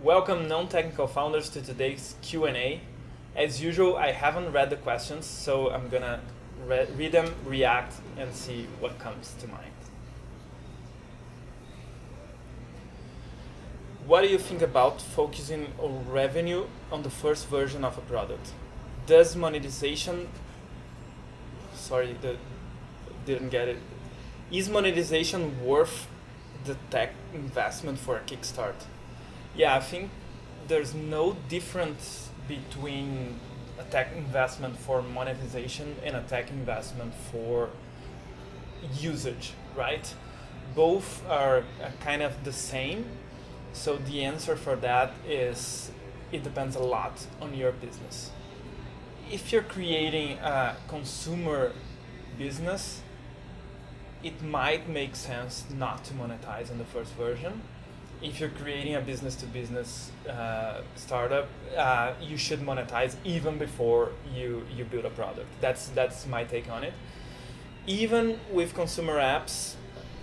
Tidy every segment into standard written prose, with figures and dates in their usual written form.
Welcome non-technical founders to today's Q&A. As usual, I haven't read the questions, so I'm gonna read them, react, and see what comes to mind. What do you think about focusing on revenue on the first version of a product? Does monetization, didn't get it. Is monetization worth the tech investment for a kickstart? Yeah, I think there's no difference between a tech investment for monetization and a tech investment for usage, right? Both are kind of the same. So the answer for that is it depends a lot on your business. If you're creating a consumer business, it might make sense not to monetize in the first version. If you're creating a business-to-business startup, you should monetize even before you build a product. That's my take on it. Even with consumer apps,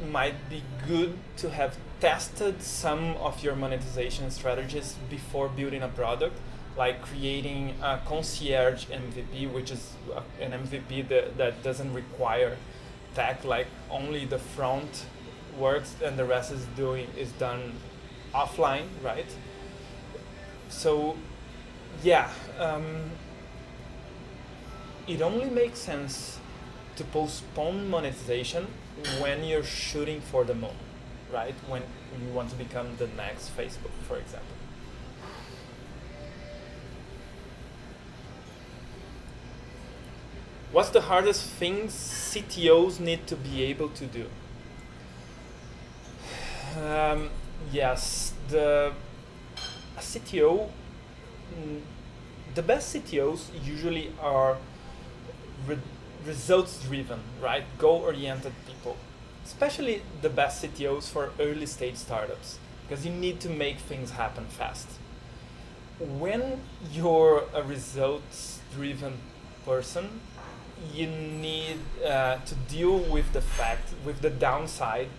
might be good to have tested some of your monetization strategies before building a product, like creating a concierge MVP, which is an MVP that doesn't require tech, like only the front works and the rest is done offline, right? So yeah, it only makes sense to postpone monetization when you're shooting for the moon, right? When you want to become the next Facebook, for example. What's the hardest things CTOs need to be able to do? Yes, the CTO, the best CTOs usually are results driven, right? Goal oriented people, especially the best CTOs for early stage startups, because you need to make things happen fast. When you're a results driven person, you need to deal with the downside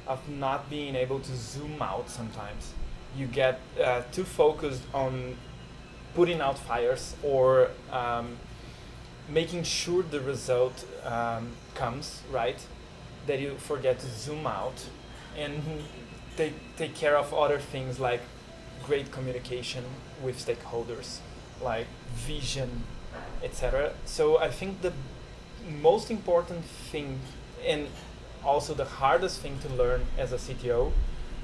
of not being able to zoom out sometimes. You get too focused on putting out fires or making sure the result comes, right? That you forget to zoom out and take care of other things like great communication with stakeholders, like vision, etc. So I think the most important thing and also the hardest thing to learn as a CTO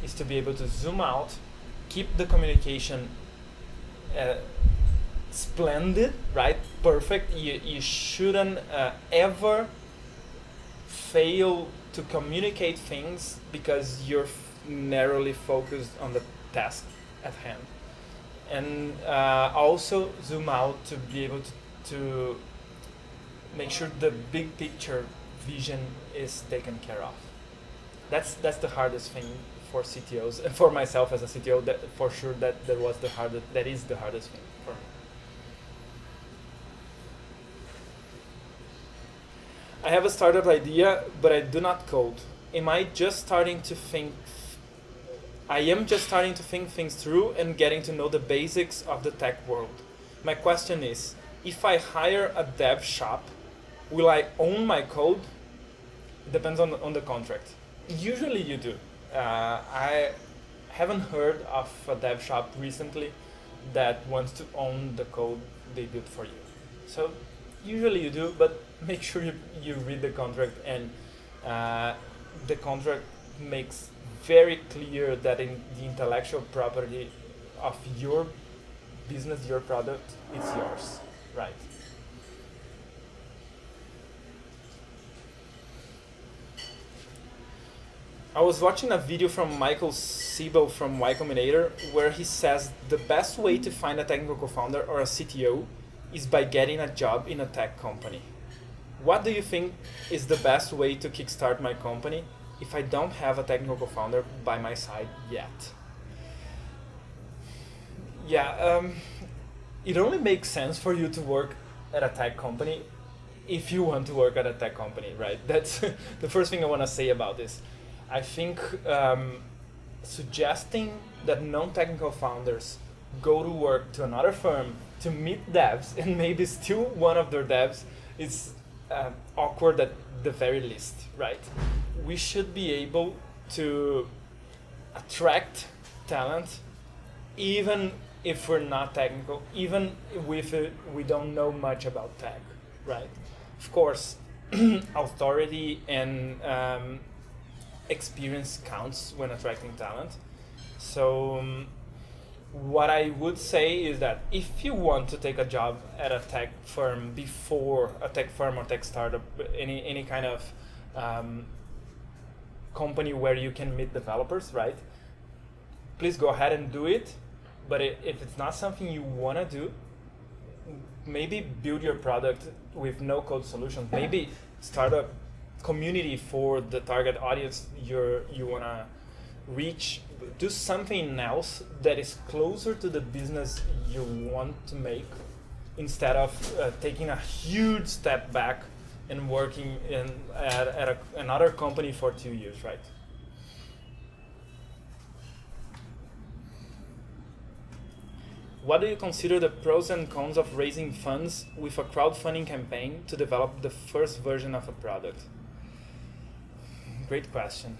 is to be able to zoom out, keep the communication splendid, right? Perfect. You shouldn't ever fail to communicate things because you're narrowly focused on the task at hand. And also zoom out to be able to make sure the big picture vision is taken care of. That's the hardest thing for CTOs and for myself as a CTO. That for sure that is the hardest thing for me. I have a startup idea, but I do not code. I am just starting to think things through and getting to know the basics of the tech world. My question is, if I hire a dev shop, will I own my code? It depends on the contract. Usually you do. I haven't heard of a dev shop recently that wants to own the code they built for you. So usually you do, but make sure you read the contract, and the contract makes very clear that in the intellectual property of your business, your product, it's yours, right? I was watching a video from Michael Seibel from Y Combinator where he says the best way to find a technical co-founder or a CTO is by getting a job in a tech company. What do you think is the best way to kickstart my company if I don't have a technical co-founder by my side yet? Yeah, it only makes sense for you to work at a tech company if you want to work at a tech company, right? That's the first thing I want to say about this. I think suggesting that non-technical founders go to work to another firm to meet devs and maybe steal one of their devs is awkward at the very least, right? We should be able to attract talent even if we're not technical, even if we don't know much about tech, right? Of course, authority and experience counts when attracting talent. So what I would say is that if you want to take a job at a tech firm before a tech firm or tech startup, any kind of company where you can meet developers, right? Please go ahead and do it. But if it's not something you want to do, maybe build your product with no code solutions. Maybe start a community for the target audience you want to reach. Do something else that is closer to the business you want to make, instead of taking a huge step back and working at another company for 2 years, right? What do you consider the pros and cons of raising funds with a crowdfunding campaign to develop the first version of a product? Great question.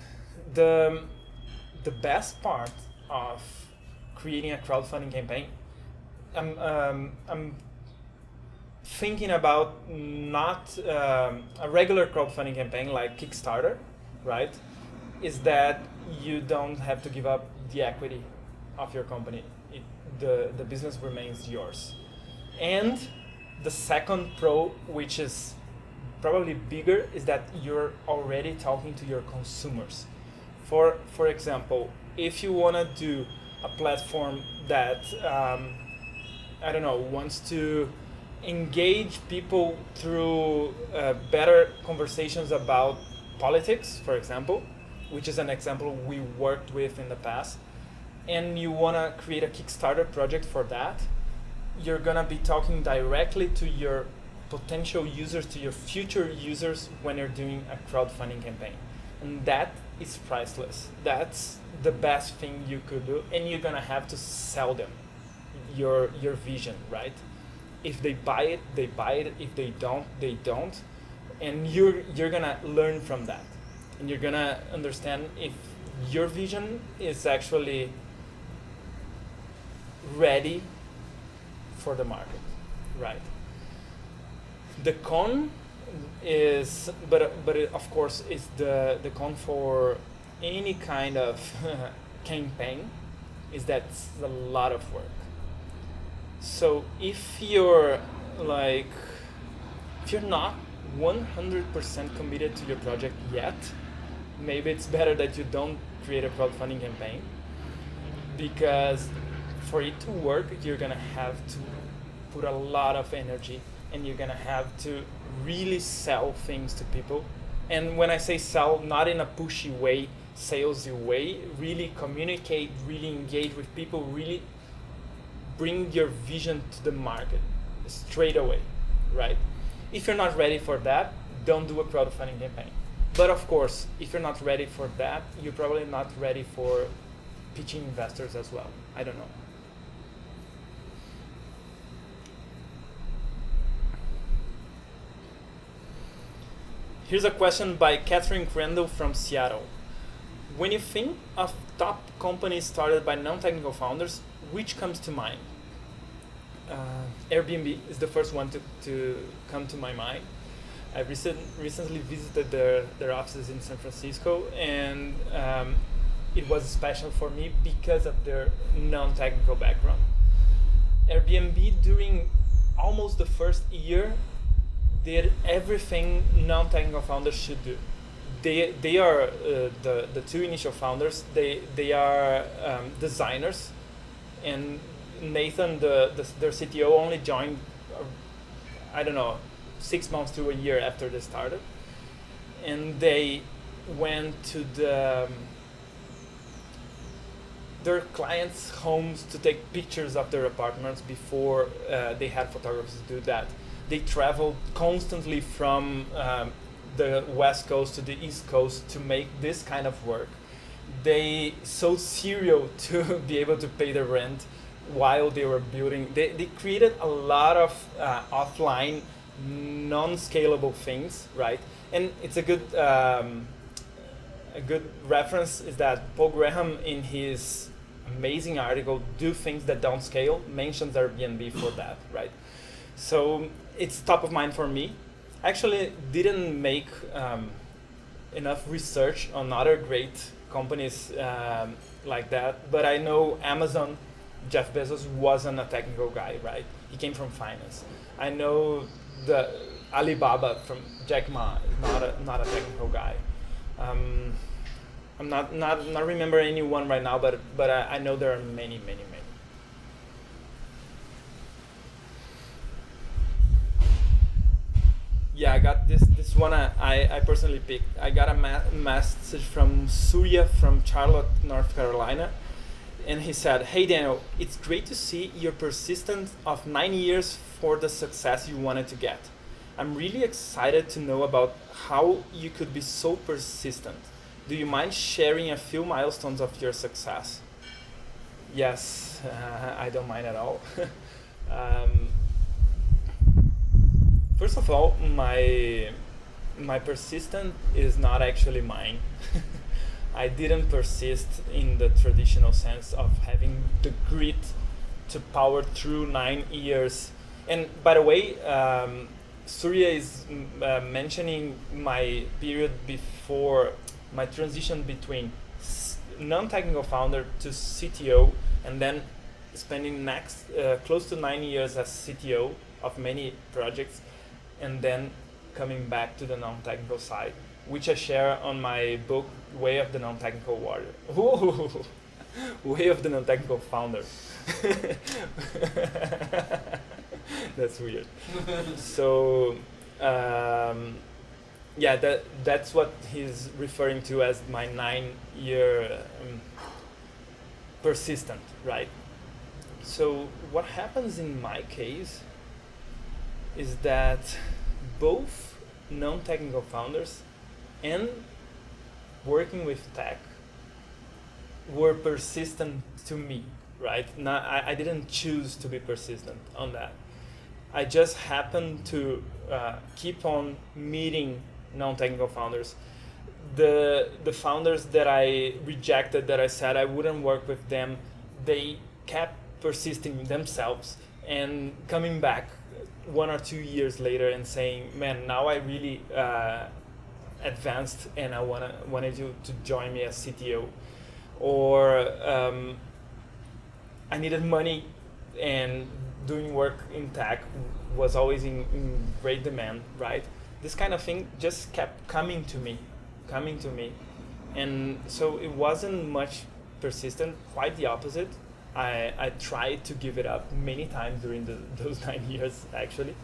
The best part of creating a crowdfunding campaign, I'm thinking about not a regular crowdfunding campaign like Kickstarter, right? Is that you don't have to give up the equity of your company. The business remains yours. And the second pro, which is probably bigger, is that you're already talking to your consumers. For example, if you want to do a platform that wants to engage people through better conversations about politics, for example, which is an example we worked with in the past, and you want to create a Kickstarter project for that, you're going to be talking directly to your potential users, to your future users, when you're doing a crowdfunding campaign. And that is priceless. That's the best thing you could do, and you're going to have to sell them your vision, right? If they buy it, they buy it. If they don't, they don't. And you're going to learn from that. And you're going to understand if your vision is actually ready for the market, right? The con is, but it, of course, is the con for any kind of campaign, is that it's a lot of work. So if you're not 100% committed to your project yet, maybe it's better that you don't create a crowdfunding campaign, because for it to work, you're gonna have to put a lot of energy, and you're gonna have to really sell things to people. And when I say sell, not in a pushy way, salesy way, really communicate, really engage with people, really bring your vision to the market straight away, right? If you're not ready for that, don't do a crowdfunding campaign. But of course, if you're not ready for that, you're probably not ready for pitching investors as well. I don't know. Here's a question by Catherine Crandall from Seattle. When you think of top companies started by non-technical founders, which comes to mind? Airbnb is the first one to come to my mind. I recently visited their offices in San Francisco, and it was special for me because of their non-technical background. Airbnb, during almost the first year, did everything non-technical founders should do. They are the two initial founders. They are designers, and Nathan, their CTO, only joined, 6 months to a year after they started, and they went to their clients' homes to take pictures of their apartments before they had photographers do that. They traveled constantly from the West Coast to the East Coast to make this kind of work. they sold cereal to be able to pay the rent while they were building. They created a lot of offline, non-scalable things, right? And it's a good reference is that Paul Graham, in his amazing article, Do Things That Don't Scale, mentions Airbnb for that, right? So it's top of mind for me. Actually didn't make enough research on other great companies like that, but I know Amazon, Jeff Bezos wasn't a technical guy, right? He came from finance. I know the Alibaba from Jack Ma, not a technical guy. I'm not remember anyone right now, but I know there are many. Yeah, I got this one. I personally picked. I got a message from Suria from Charlotte, North Carolina, and he said, "Hey Daniel, it's great to see your persistence of 9 years for the success you wanted to get. I'm really excited to know about how you could be so persistent. Do you mind sharing a few milestones of your success?" Yes, I don't mind at all. um, First of all, my persistence is not actually mine. I didn't persist in the traditional sense of having the grit to power through 9 years. And by the way, Surya is mentioning my period before my transition between non-technical founder to CTO, and then spending next close to 9 years as CTO of many projects, and then coming back to the non-technical side, which I share on my book, Way of the Non-Technical Warrior. Whoa! Way of the Non-Technical Founder. That's weird. So, yeah, that's what he's referring to as my 9-year persistent, right? So what happens in my case is that both non-technical founders and working with tech were persistent to me, right? I didn't choose to be persistent on that. I just happened to keep on meeting non-technical founders. The founders that I rejected, that I said I wouldn't work with them, they kept persisting themselves and coming back 1 or 2 years later and saying, "Man, now I really advanced and I wanted you to join me as CTO," or I needed money and doing work in tech was always in great demand, right? This kind of thing just kept coming to me, and so it wasn't much persistent. Quite the opposite. I tried to give it up many times during those 9 years, actually.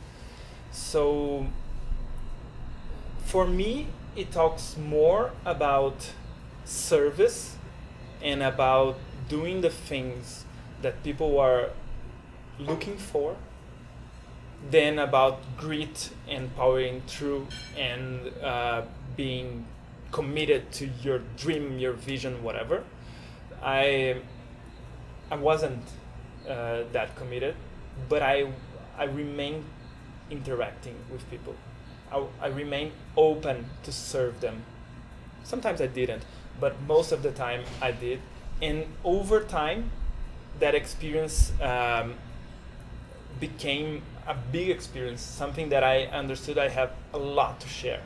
So for me, it talks more about service and about doing the things that people are looking for than about grit and powering through and being committed to your dream, your vision, whatever. I wasn't that committed, but I remained interacting with people. I remained open to serve them. Sometimes I didn't, but most of the time I did. And over time, that experience became a big experience, something that I understood I have a lot to share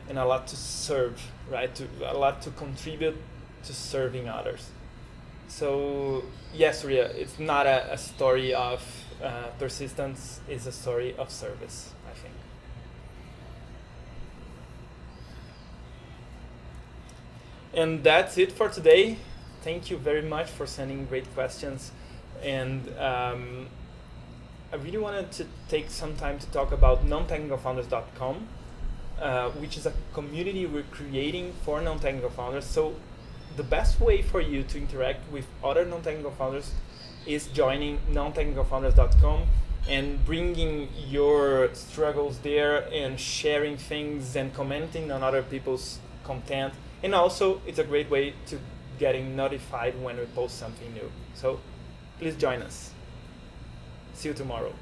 and a lot to serve, right? A lot to contribute to serving others. So yes, Ria, it's not a story of persistence, it's a story of service, I think. And that's it for today. Thank you very much for sending great questions. And I really wanted to take some time to talk about nontechnicalfounders.com, which is a community we're creating for non-technical founders. So the best way for you to interact with other non-technical founders is joining nontechnicalfounders.com and bringing your struggles there and sharing things and commenting on other people's content. And also, it's a great way to getting notified when we post something new. So please join us. See you tomorrow.